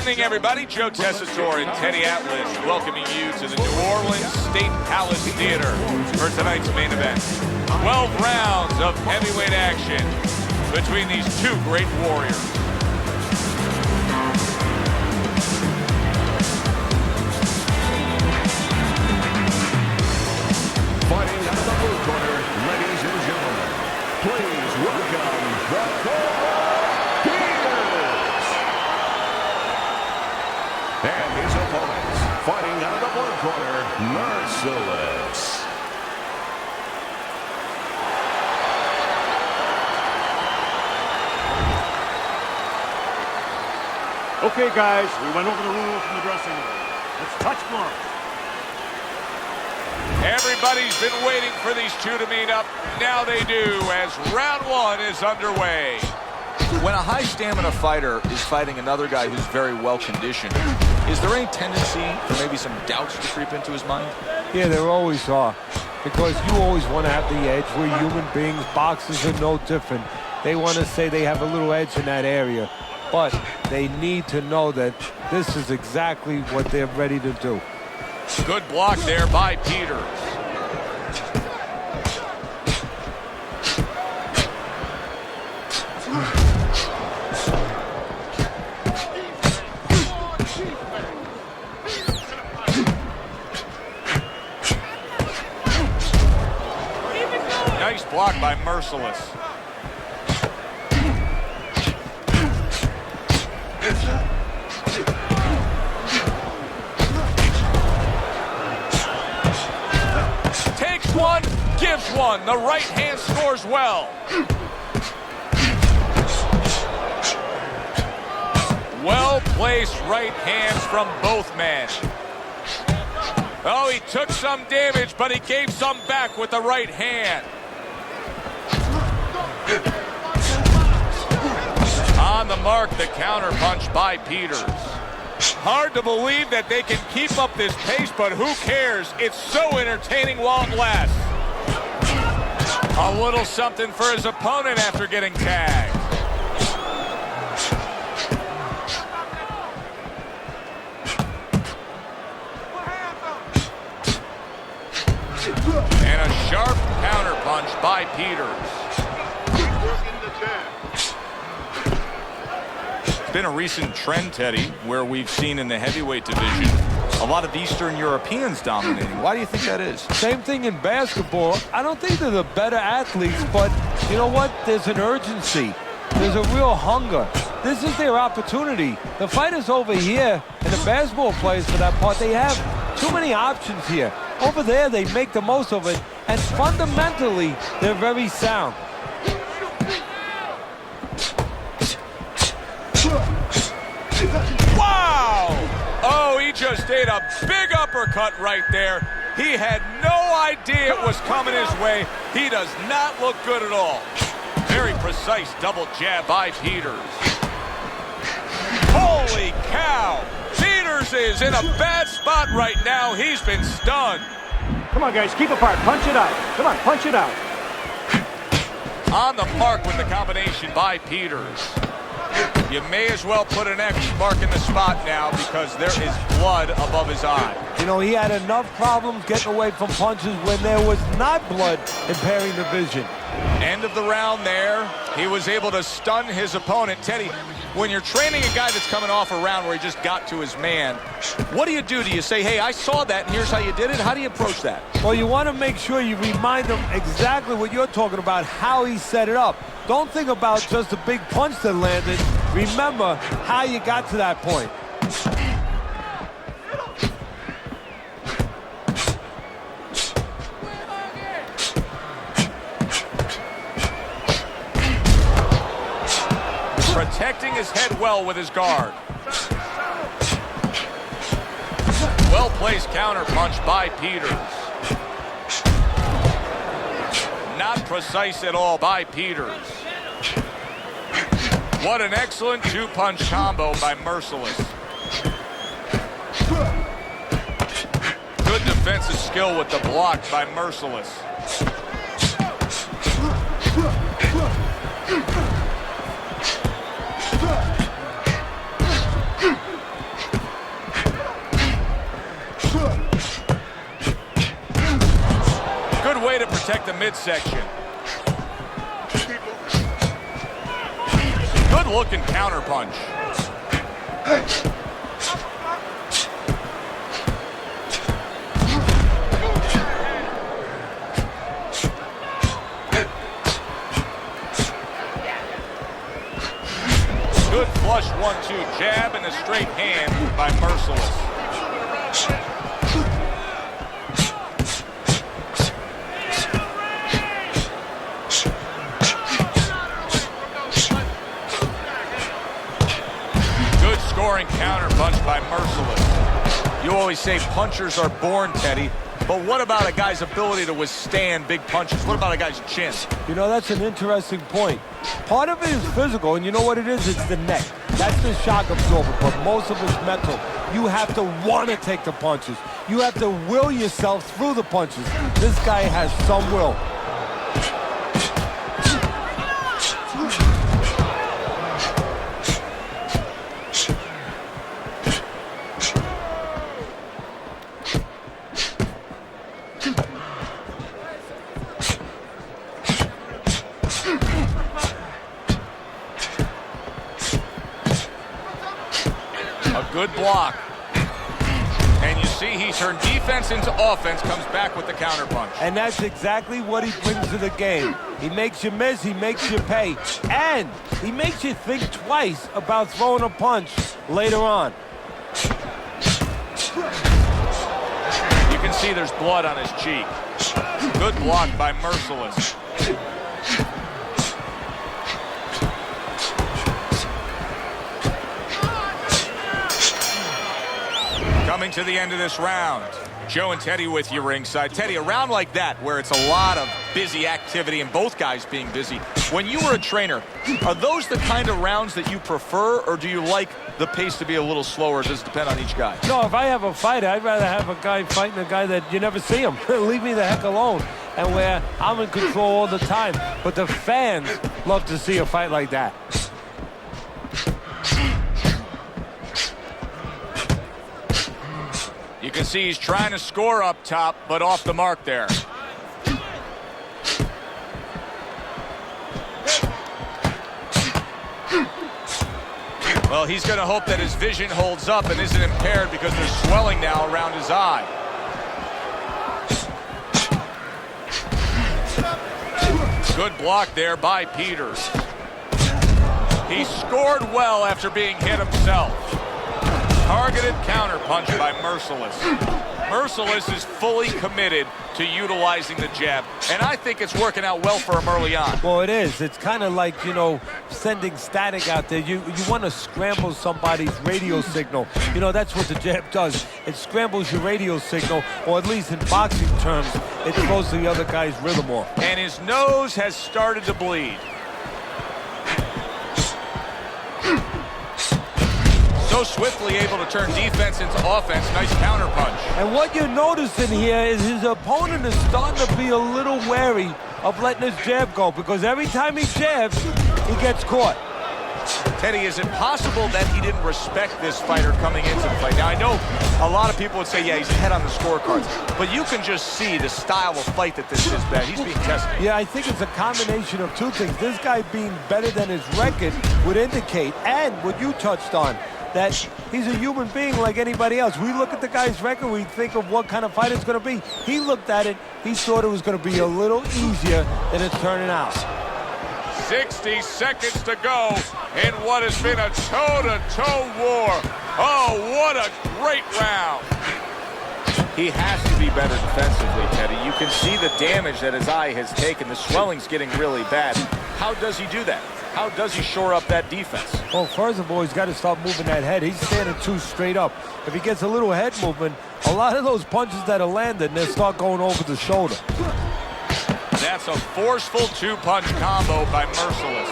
evening, everybody. Joe Tessitore and Teddy Atlas welcoming you to the New Orleans State Palace Theater for tonight's main event. 12 rounds of heavyweight action between these two great warriors. Fighting out of the blue corner, ladies and gentlemen, please welcome the and his opponents, fighting out of the blue corner, Merciless. Okay, guys, we went over the rules from the dressing room. Let's touch gloves. Everybody's been waiting for these two to meet up. Now they do, as round one is underway. When a high stamina fighter is fighting another guy who's very well conditioned, is there any tendency for maybe some doubts to creep into his mind? Yeah, there always are. Because you always want to have the edge. We're human beings. Boxers are no different. They want to say they have a little edge in that area. But they need to know that this is exactly what they're ready to do. Good block there by Peters. Nice block by Merciless. Takes one, gives one. The right hand scores well. Well-placed right hands from both men. Oh, he took some damage, but he gave some back with the right hand. On the mark, the counter punch by Peters. Hard to believe that they can keep up this pace, but who cares? It's so entertaining while it lasts. A little something for his opponent after getting tagged. And a sharp counter punch by Peters. It's been a recent trend, Teddy, where we've seen in the heavyweight division a lot of Eastern Europeans dominating. Why do you think that is? Same thing in basketball. I don't think they're the better athletes, but you know what? There's an urgency. There's a real hunger. This is their opportunity. The fighters over here, and the basketball players for that part, they have too many options here. Over there, they make the most of it, and fundamentally, they're very sound. Wow! Oh, he just ate a big uppercut right there. He had no idea it was coming his way. He does not look good at all. Very precise double jab by Peters. Holy cow! Peters is in a bad spot right now. He's been stunned. Come on, guys, keep apart. Punch it out. Come on, punch it out. On the mark with the combination by Peters. You may as well put an X mark in the spot now because there is blood above his eye. You know, he had enough problems getting away from punches when there was not blood impairing the vision. End of the round there. He was able to stun his opponent. Teddy, when you're training a guy that's coming off a round where he just got to his man, what do you do? Do you say, hey, I saw that, and here's how you did it? How do you approach that? Well, you want to make sure you remind him exactly what you're talking about, how he set it up. Don't think about just the big punch that landed. Remember how you got to that point. Protecting his head well with his guard. Well-placed counter punch by Peters. Not precise at all by Peters. What an excellent two-punch combo by Merciless. Good defensive skill with the block by Merciless. midsection. Good looking counter punch. Good flush 1-2 jab and a straight hand by Merciless. Good scoring counter punch by Merciless. You always say punchers are born, Teddy. But what about a guy's ability to withstand big punches? What about a guy's chin? You know, that's an interesting point. Part of it is physical, and you know what it is? It's the neck. That's the shock absorber, but most of it's mental. You have to want to take the punches. You have to will yourself through the punches. This guy has some will. A good block. And you see he turned defense into offense, comes back with the counter punch. And that's exactly what he brings to the game. He makes you miss, he makes you pay, and he makes you think twice about throwing a punch later on. You can see there's blood on his cheek. Good block by Merciless. Coming to the end of this round. Joe and Teddy with you ringside. Teddy, a round like that where it's a lot of busy activity and both guys being busy. When you were a trainer, are those the kind of rounds that you prefer, or do you like the pace to be a little slower? Does it depend on each guy? No, if I have a fighter, I'd rather have a guy fighting a guy that you never see him. Leave me the heck alone. And where I'm in control all the time. But the fans love to see a fight like that. You can see he's trying to score up top, but off the mark there. Well, he's going to hope that his vision holds up and isn't impaired because there's swelling now around his eye. Good block there by Peters. He scored well after being hit himself. Targeted counter punch by Merciless. Merciless is fully committed to utilizing the jab, and I think it's working out well for him early on. Well, it is. It's kind of like, you know, sending static out there. You want to scramble somebody's radio signal. You know, that's what the jab does. It scrambles your radio signal, or at least in boxing terms, it throws the other guy's rhythm off. And his nose has started to bleed. So swiftly able to turn defense into offense. Nice counter punch. And what you're noticing here is his opponent is starting to be a little wary of letting his jab go, because every time he jabs, he gets caught. Teddy, is it possible that he didn't respect this fighter coming into the fight? Now, I know a lot of people would say, yeah, he's ahead on the scorecards, but you can just see the style of fight that this is bad. He's being tested. Yeah, I think it's a combination of two things. This guy being better than his record would indicate, and what you touched on, that he's a human being like anybody else. We look at the guy's record, we think of what kind of fight it's going to be. He looked at it, he thought it was going to be a little easier than it's turning out. 60 seconds to go in what has been a toe-to-toe war. Oh, what a great round. He has to be better defensively, Teddy. You can see the damage that his eye has taken. The swelling's getting really bad. How does he do that? How does he shore up that defense? Well, first of all, he's got to start moving that head. He's standing too straight up. If he gets a little head movement, a lot of those punches that are landing, they'll start going over the shoulder. That's a forceful two-punch combo by Merciless.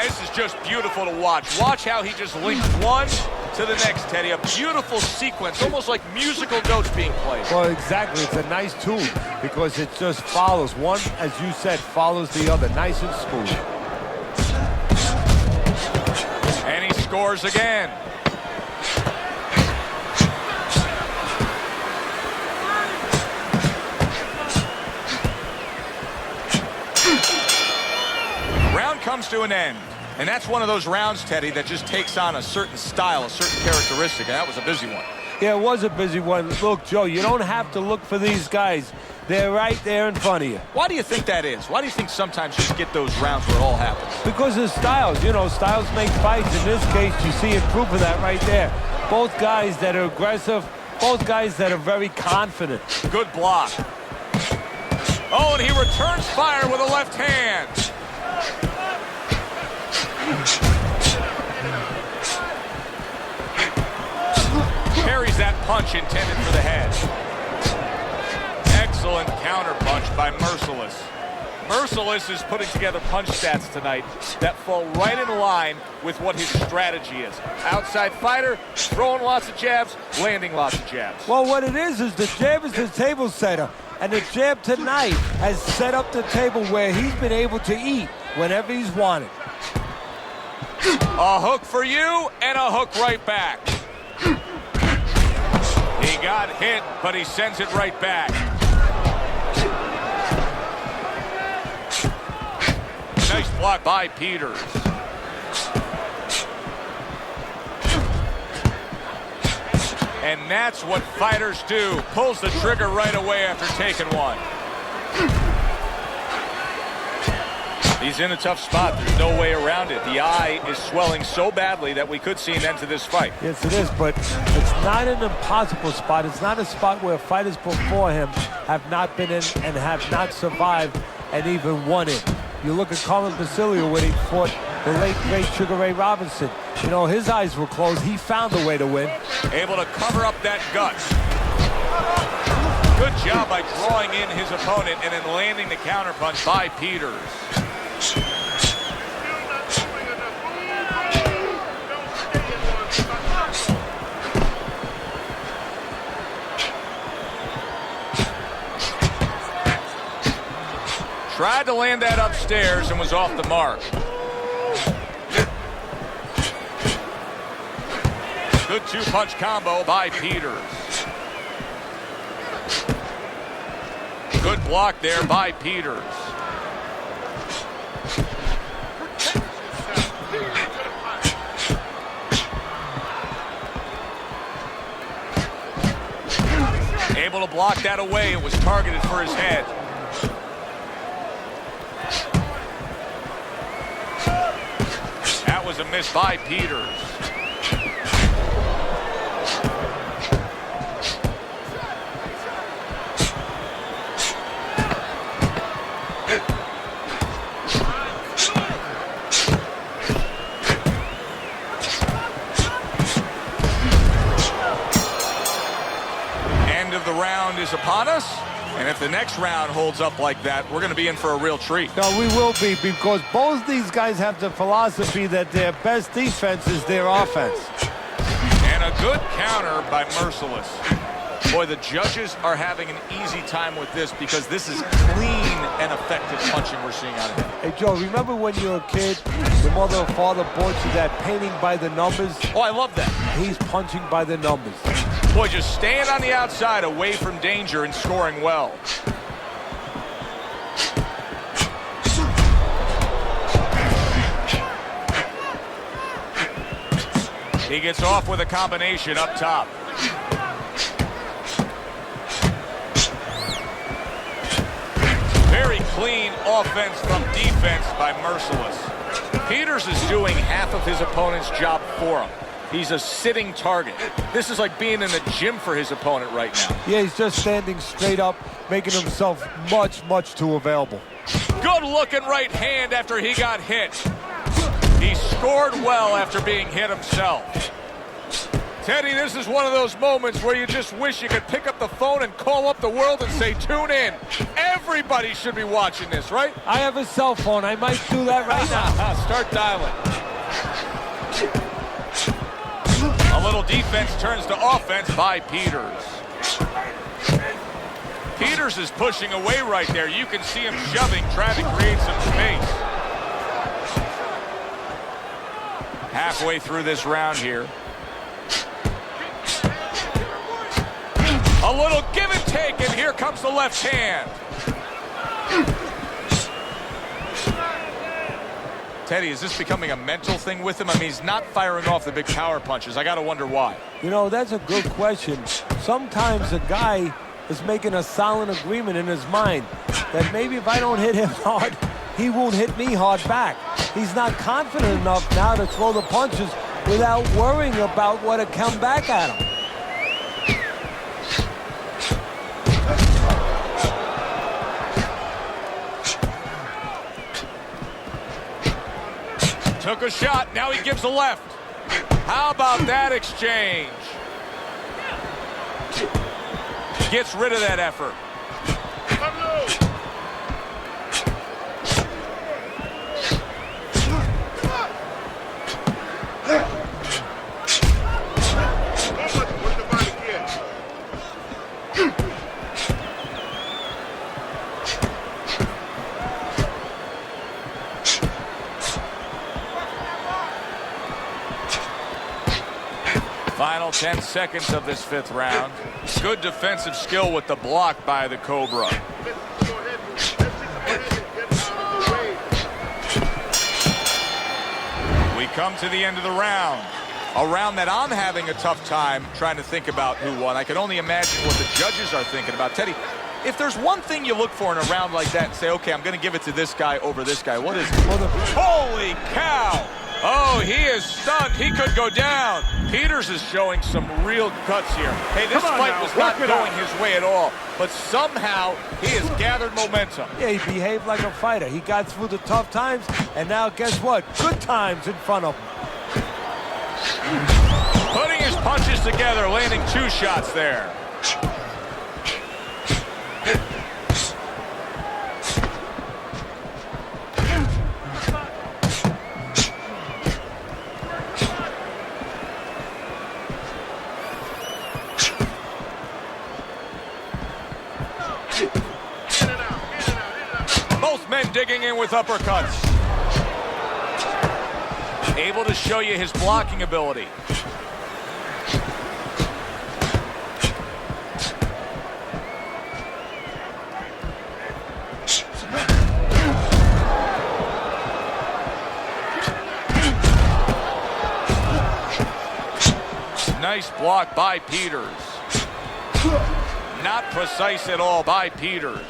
This is just beautiful to watch. Watch how he just links one to the next, Teddy. A beautiful sequence, almost like musical notes being played. Well, exactly. It's a nice tune because it just follows. One, as you said, follows the other. Nice and smooth. And he scores again. comes to an end. And that's one of those rounds, Teddy, that just takes on a certain style, a certain characteristic, and that was a busy one. Yeah, it was a busy one. Look, Joe, you don't have to look for these guys. They're right there in front of you. Why do you think that is? Why do you think sometimes you get those rounds where it all happens? Because of styles. You know, styles make fights. In this case, you see a proof of that right there. Both guys that are aggressive, both guys that are very confident. Good block. Oh, and he returns fire with a left hand. Carries that punch intended for the head. Excellent counter punch by Merciless. Merciless is putting together punch stats tonight that fall right in line with what his strategy is. Outside fighter, throwing lots of jabs, landing lots of jabs. Well, what it is the jab is the table setter. And the jab tonight has set up the table where he's been able to eat whenever he's wanted. A hook for you and a hook right back. He got hit, but he sends it right back. Nice block by Peters. And that's what fighters do. Pulls the trigger right away after taking one. He's in a tough spot. There's no way around it. The eye is swelling so badly that we could see an end to this fight. Yes, it is, but it's not an impossible spot. It's not a spot where fighters before him have not been in and have not survived and even won it. You look at Colin Basilio when he fought the late, great Sugar Ray Robinson. You know, his eyes were closed. He found a way to win. Able to cover up that gut. Good job by drawing in his opponent and then landing the counterpunch by Peters. Tried to land that upstairs and was off the mark. Good two-punch combo by Peters. Good block there by Peters. Able to block that away. It was targeted for his head. That was a miss by Peters. End of the round is upon us. And if the next round holds up like that, we're going to be in for a real treat. No, we will be, because both these guys have the philosophy that their best defense is their offense. And a good counter by Merciless. Boy, the judges are having an easy time with this because this is clean and effective punching we're seeing out of him. Hey, Joe, remember when you were a kid, your mother or father bought you that painting by the numbers? Oh, I love that. He's punching by the numbers. Boy, just staying on the outside, away from danger and scoring well. He gets off with a combination up top. Very clean offense from defense by Merciless. Peters is doing half of his opponent's job for him. He's a sitting target. This is like being in the gym for his opponent right now. Yeah, he's just standing straight up, making himself much, much too available. Good looking right hand after he got hit. He scored well after being hit himself. Teddy, this is one of those moments where you just wish you could pick up the phone and call up the world and say, tune in. Everybody should be watching this, right? I have a cell phone. I might do that right now. Start dialing. A little defense turns to offense by Peters. Peters is pushing away right there. You can see him shoving, trying to create some space. Halfway through this round here. A little give and take, and here comes the left hand. Teddy, is this becoming a mental thing with him? I mean, he's not firing off the big power punches. I got to wonder why. You know, that's a good question. Sometimes a guy is making a silent agreement in his mind that maybe if I don't hit him hard, he won't hit me hard back. He's not confident enough now to throw the punches without worrying about what will come back at him. Took a shot, now he gives a left. How about that exchange? Gets rid of that effort. Final 10 seconds of this 5th round. Good defensive skill with the block by the Cobra. We come to the end of the round. A round that I'm having a tough time trying to think about who won. I can only imagine what the judges are thinking about. Teddy, if there's one thing you look for in a round like that and say, okay, I'm going to give it to this guy over this guy, what is it? Holy cow! Oh, he is stunned. He could go down. Peters is showing some real guts here. Hey, this fight was not going his way at all, but somehow he has gathered momentum. Yeah, he behaved like a fighter. He got through the tough times, and now guess what? Good times in front of him. Putting his punches together, landing 2 shots there. Both men digging in with uppercuts. Able to show you his blocking ability. Nice block by Peters. Not precise at all by Peters.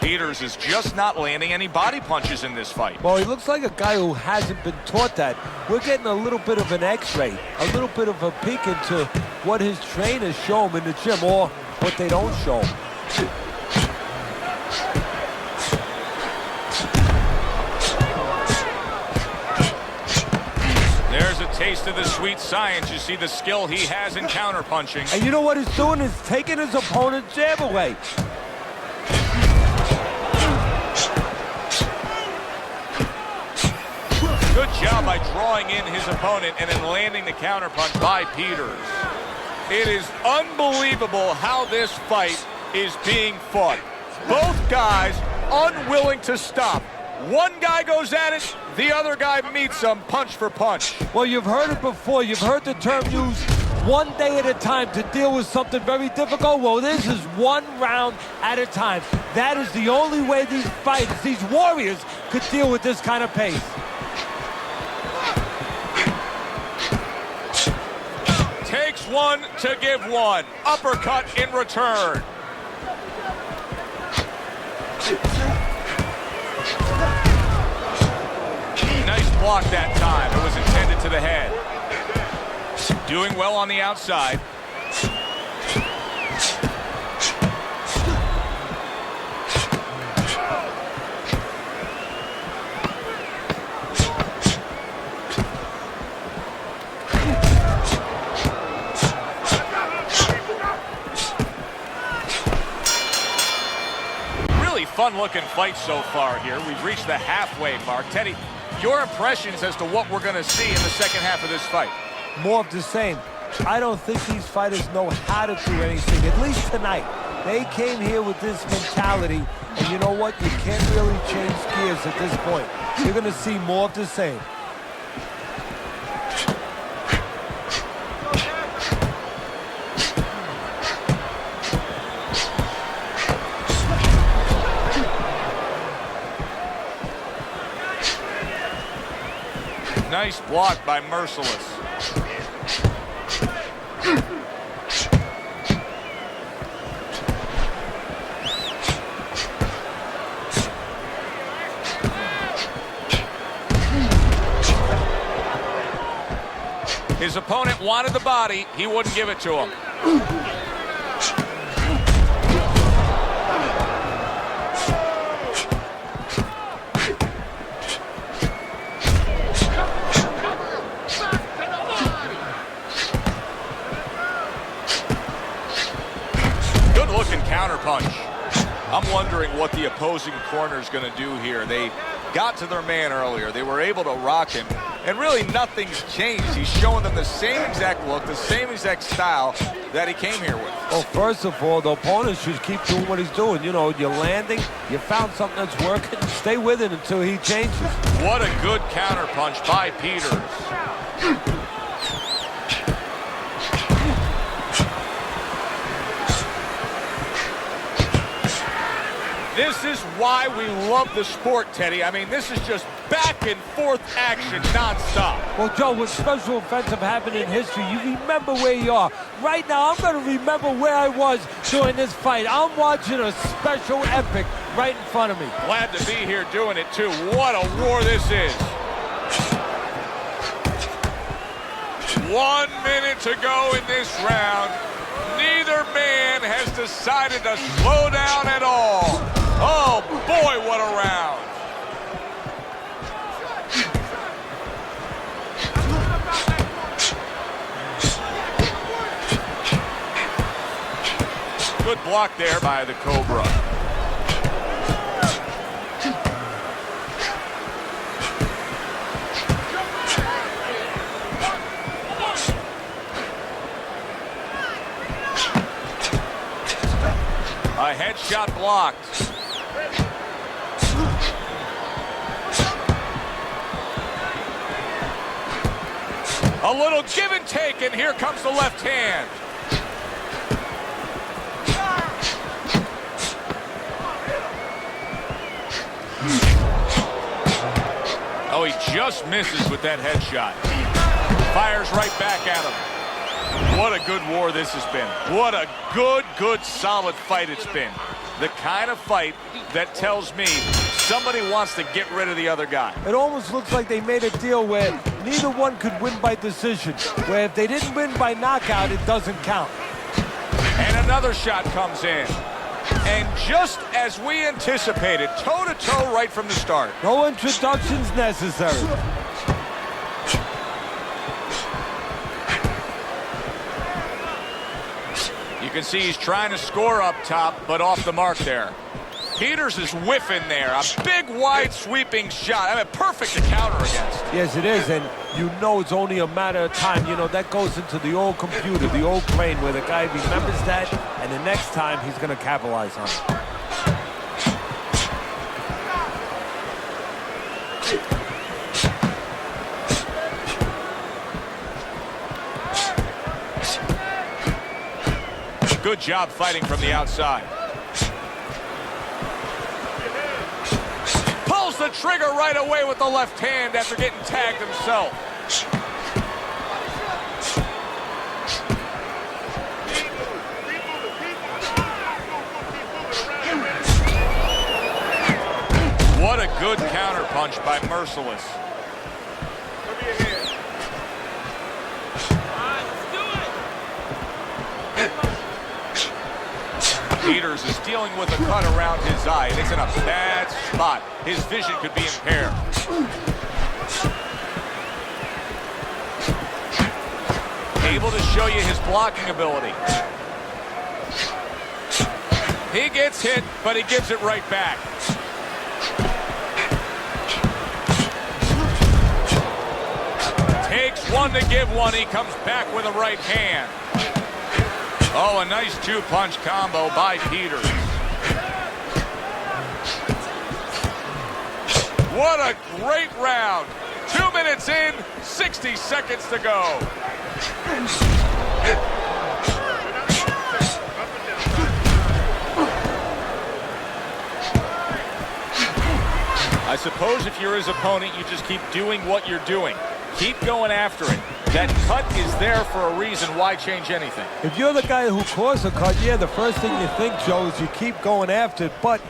Peters is just not landing any body punches in this fight. Well, he looks like a guy who hasn't been taught that. We're getting a little bit of an x-ray, a little bit of a peek into what his trainers show him in the gym or what they don't show him. There's a taste of the sweet science. You see the skill he has in counterpunching. And you know what he's doing is taking his opponent's jab away. Good job by drawing in his opponent and then landing the counterpunch by Peters. It is unbelievable how this fight is being fought. Both guys unwilling to stop. One guy goes at it, the other guy meets him punch for punch. Well, you've heard it before. You've heard the term used, one day at a time to deal with something very difficult. Well, this is one round at a time. That is the only way these fighters, these warriors, could deal with this kind of pace. Takes one to give one. Uppercut in return. Nice block that time. It was intended to the head. Doing well on the outside. Fun-looking fight so far here. We've reached the halfway mark. Teddy, your impressions as to what we're going to see in the second half of this fight? More of the same. I don't think these fighters know how to do anything, at least tonight. They came here with this mentality, and you know what? You can't really change gears at this point. You're going to see more of the same. Nice block by Merciless. His opponent wanted the body. He wouldn't give it to him. Good-looking counterpunch. I'm wondering what the opposing corner is going to do here. They got to their man earlier. They were able to rock him, and really nothing's changed. He's showing them the same exact look, the same exact style that he came here with. Well, first of all, the opponent should keep doing what he's doing. You know, you're landing, you found something that's working, stay with it until he changes. What a good counterpunch by Peters. This is why we love the sport, Teddy. I mean, this is just back and forth action nonstop. Well, Joe, when special events have happened in history, you remember where you are. Right now, I'm going to remember where I was during this fight. I'm watching a special epic right in front of me. Glad to be here doing it, too. What a war this is. 1 minute to go in this round. Neither man has decided to slow down at all. Oh, boy, what a round. Good block there by the Cobra. A headshot blocked. A little give and take, and here comes the left hand. Oh, he just misses with that headshot. Fires right back at him. What a good war this has been. What a good, solid fight it's been. The kind of fight that tells me somebody wants to get rid of the other guy. It almost looks like they made a deal where neither one could win by decision, where if they didn't win by knockout, it doesn't count. And another shot comes in. And just as we anticipated, toe-to-toe right from the start. No introductions necessary. You can see he's trying to score up top, but off the mark there. Peters is whiffing there. A big, wide, sweeping shot. I mean, perfect to counter against. Yes, it is, and you know it's only a matter of time. You know, that goes into the old computer, the old brain, where the guy remembers that, and the next time he's going to capitalize on it. Good job fighting from the outside. Pulls the trigger right away with the left hand after getting tagged himself. What a good counterpunch by Merciless. Peters is dealing with a cut around his eye, and it's in a bad spot. His vision could be impaired. Able to show you his blocking ability. He gets hit, but he gives it right back. Takes one to give one. He comes back with a right hand. Oh, a nice two-punch combo by Peters. What a great round. 2 minutes in, 60 seconds to go. I suppose if you're his opponent, you just keep doing what you're doing. Keep going after it. That cut is there for a reason. Why change anything? If you're the guy who caused the cut, yeah, the first thing you think, Joe, is you keep going after it, but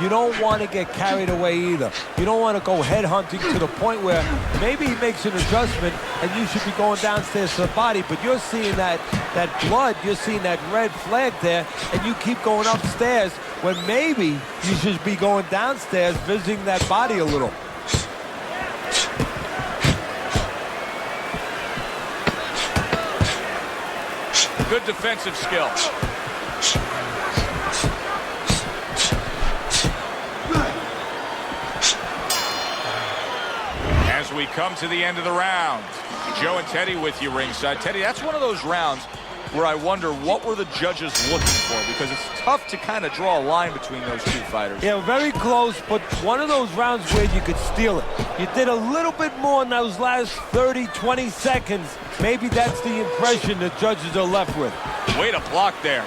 you don't want to get carried away either. You don't want to go headhunting to the point where maybe he makes an adjustment and you should be going downstairs to the body, but you're seeing that blood, you're seeing that red flag there, and you keep going upstairs when maybe you should be going downstairs visiting that body a little. Good defensive skill. As we come to the end of the round, Joe and Teddy with you ringside. Teddy, that's one of those rounds where I wonder what were the judges looking for, because it's tough to kind of draw a line between those two fighters. Yeah, very close, but one of those rounds where you could steal it. You did a little bit more in those last 30, 20 seconds. Maybe that's the impression the judges are left with. Way to block there.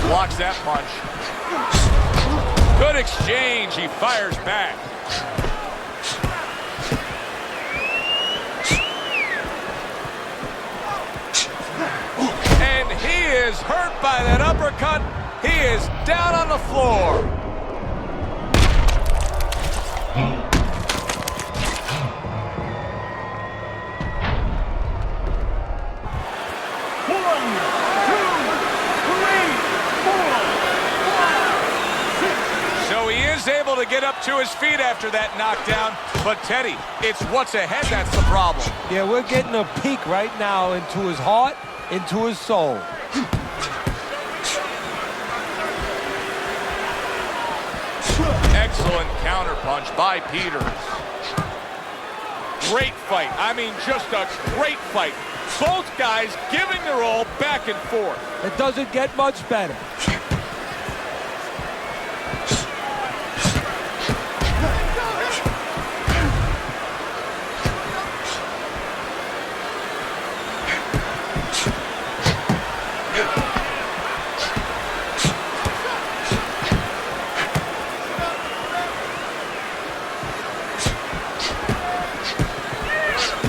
Blocks that punch. Good exchange. He fires back. And he is hurt by that uppercut. He is down on the floor. Able to get up to his feet after that knockdown, but Teddy, it's what's ahead that's the problem. Yeah, we're getting a peek right now into his heart, into his soul. Excellent counterpunch by Peters. Great fight. I mean, just a great fight. Both guys giving their all back and forth. It doesn't get much better.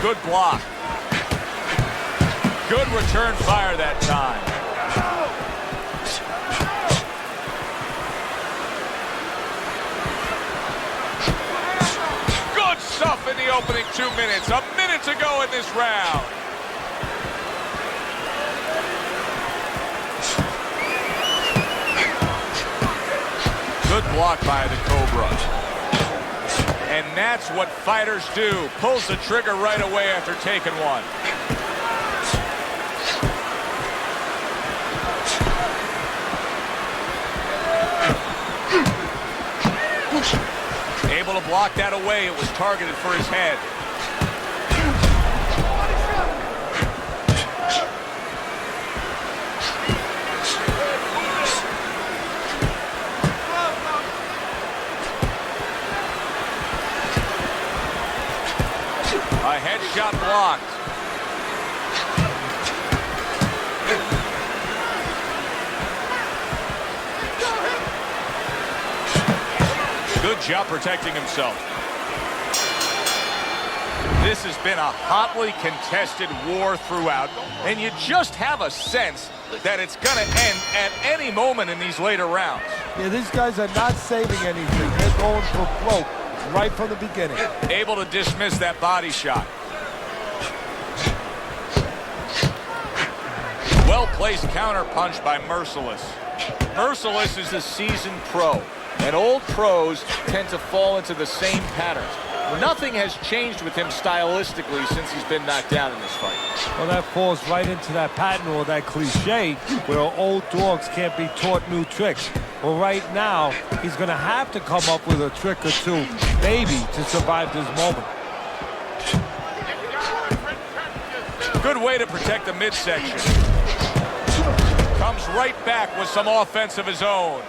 Good block. Good return fire that time. Good stuff in the opening 2 minutes. A minute to go in this round. Good block by the Cobra. And that's what fighters do. Pulls the trigger right away after taking one. Able to block that away. It was targeted for his head. A headshot blocked. Good job protecting himself. This has been a hotly contested war throughout, and you just have a sense that it's going to end at any moment in these later rounds. Yeah, these guys are not saving anything. They're going for broke right from the beginning. Able to dismiss that body shot. Well-placed counter punch by Merciless. Merciless is a seasoned pro, and old pros tend to fall into the same patterns. Nothing has changed with him stylistically since he's been knocked down in this fight. Well, that falls right into that pattern or that cliche where old dogs can't be taught new tricks. Well, right now, he's going to have to come up with a trick or two, maybe, to survive this moment. Good way to protect the midsection. Comes right back with some offense of his own.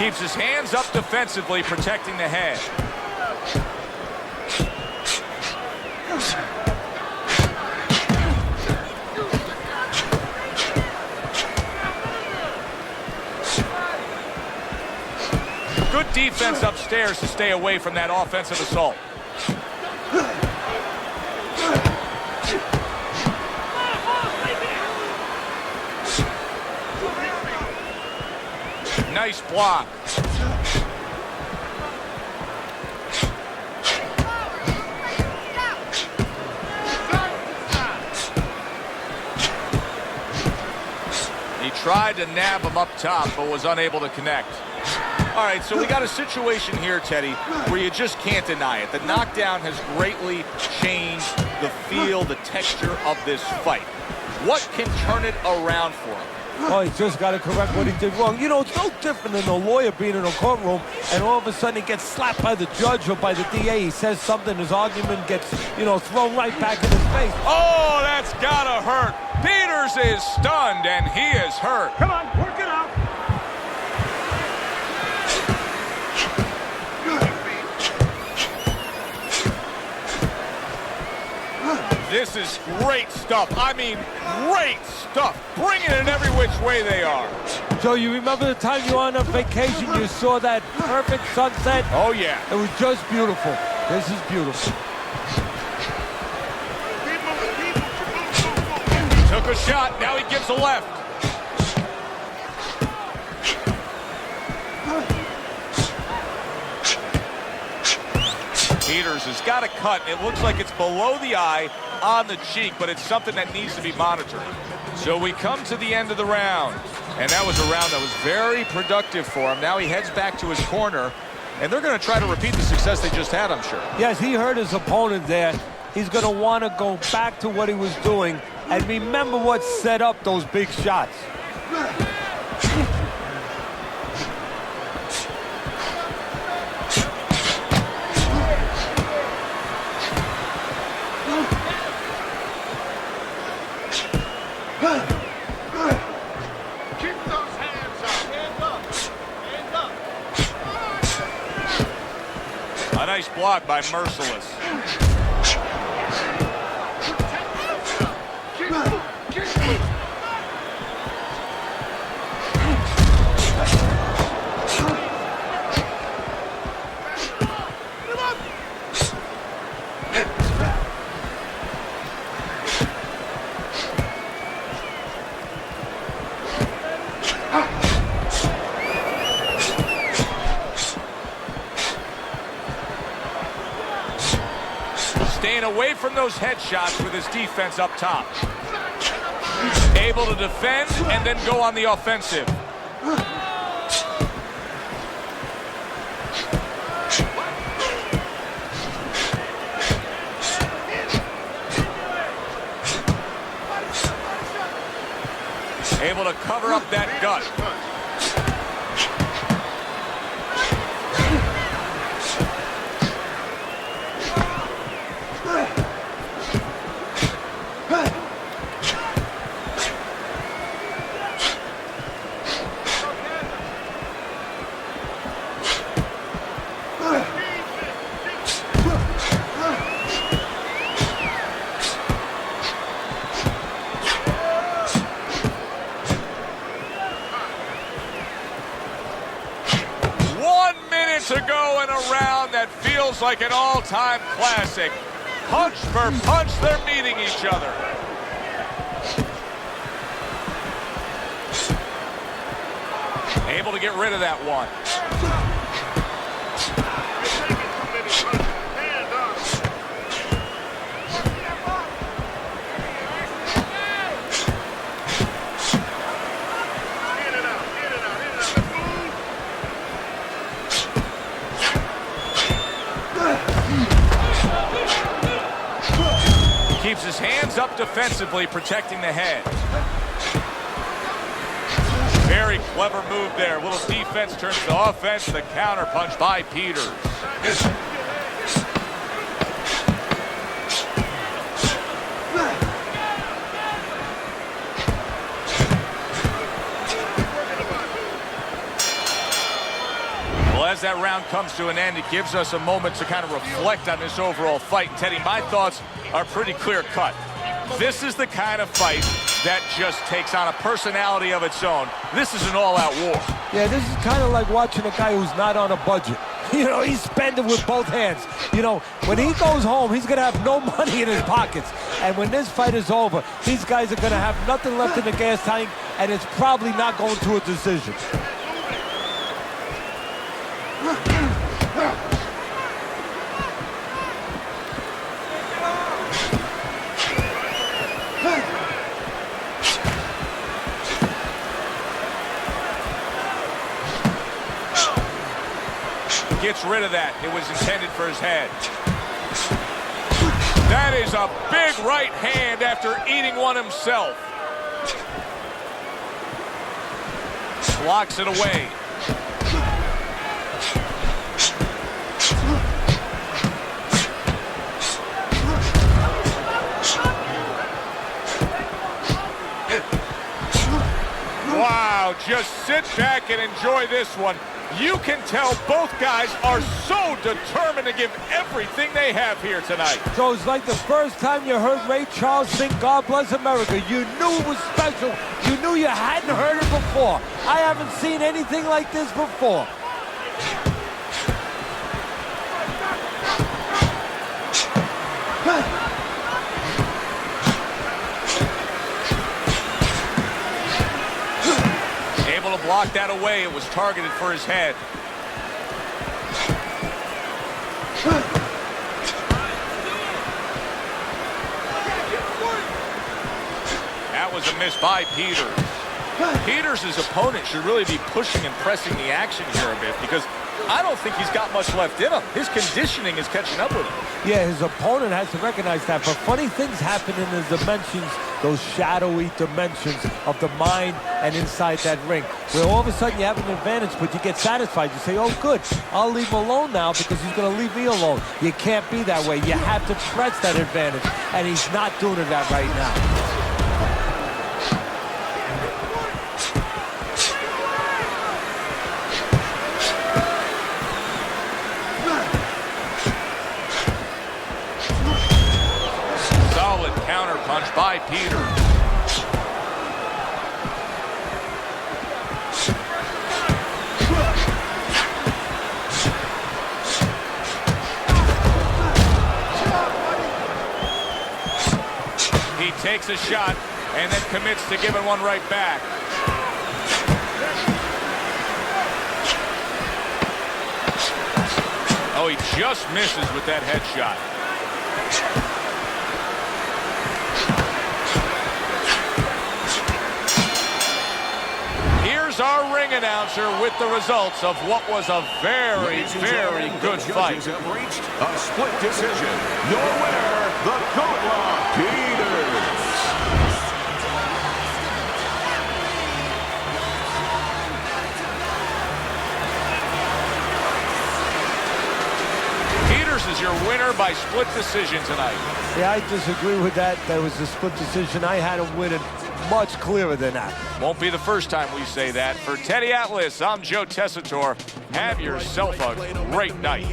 Keeps his hands up defensively, protecting the head. Good defense upstairs to stay away from that offensive assault. Nice block. He tried to nab him up top, but was unable to connect. All right, so we got a situation here, Teddy, where you just can't deny it. The knockdown has greatly changed the feel, the texture of this fight. What can turn it around for him? Oh, he's just got to correct what he did wrong. You know, it's no different than a lawyer being in a courtroom and all of a sudden he gets slapped by the judge or by the DA. He says something, his argument gets, you know, thrown right back in his face. Oh, that's gotta hurt. Peters is stunned and he is hurt. Come on, work it out. This is great stuff. I mean, great stuff. Bringing it in every which way they are. Joe, you remember the time you were on a vacation, you saw that perfect sunset? Oh, yeah. It was just beautiful. This is beautiful. Took a shot, now he gives a left. Peters has got a cut. It looks like it's below the eye on the cheek, but it's something that needs to be monitored. So we come to the end of the round, and that was a round that was very productive for him. Now he heads back to his corner, and they're going to try to repeat the success they just had, I'm sure. Yes, he hurt his opponent there. He's going to want to go back to what he was doing and remember what set up those big shots. A nice block by Merciless. Staying away from those headshots with his defense up top. Able to defend and then go on the offensive. Able to cover up that gut. To go in a round that feels like an all-time classic. Punch for punch, they're meeting each other. Able to get rid of that one. Keeps his hands up defensively, protecting the head. Very clever move there. A little defense turns to offense. The counter punch by Peters. as that round comes to an end, it gives us a moment to kind of reflect on this overall fight. And Teddy, my thoughts are pretty clear-cut. This is the kind of fight that just takes on a personality of its own. This is an all-out war. Yeah, this is kind of like watching a guy who's not on a budget. You know, he's spending with both hands. You know, when he goes home, he's going to have no money in his pockets. And when this fight is over, these guys are going to have nothing left in the gas tank, and it's probably not going to a decision. Gets rid of that. It was intended for his head. That is a big right hand after eating one himself. Blocks it away. Wow, just sit back and enjoy this one. You can tell both guys are so determined to give everything they have here tonight. So it's like the first time you heard Ray Charles sing God Bless America. You knew it was special. You knew you hadn't heard it before. I haven't seen anything like this before. Able to block that away. It was targeted for his head. That was a miss by Peters. Peters' opponent should really be pushing and pressing the action here a bit, because I don't think he's got much left in him. His conditioning is catching up with him. Yeah, his opponent has to recognize that. But funny things happen in the dimensions, those shadowy dimensions of the mind and inside that ring, where all of a sudden you have an advantage, but you get satisfied. You say, oh, good, I'll leave him alone now because he's going to leave me alone. You can't be that way. You have to press that advantage, and he's not doing that right now. Punch by Peter. He takes a shot and then commits to giving one right back. Oh, he just misses with that headshot. Our ring announcer with the results of what was a very, very good fight. Judges have reached a split decision. Your winner, the Goat Peters. Peters is your winner by split decision tonight. Yeah, I disagree with that. That was a split decision. I had him winning much clearer than that. Won't be the first time we say that. For Teddy Atlas, I'm Joe Tessitore. Have yourself a great night.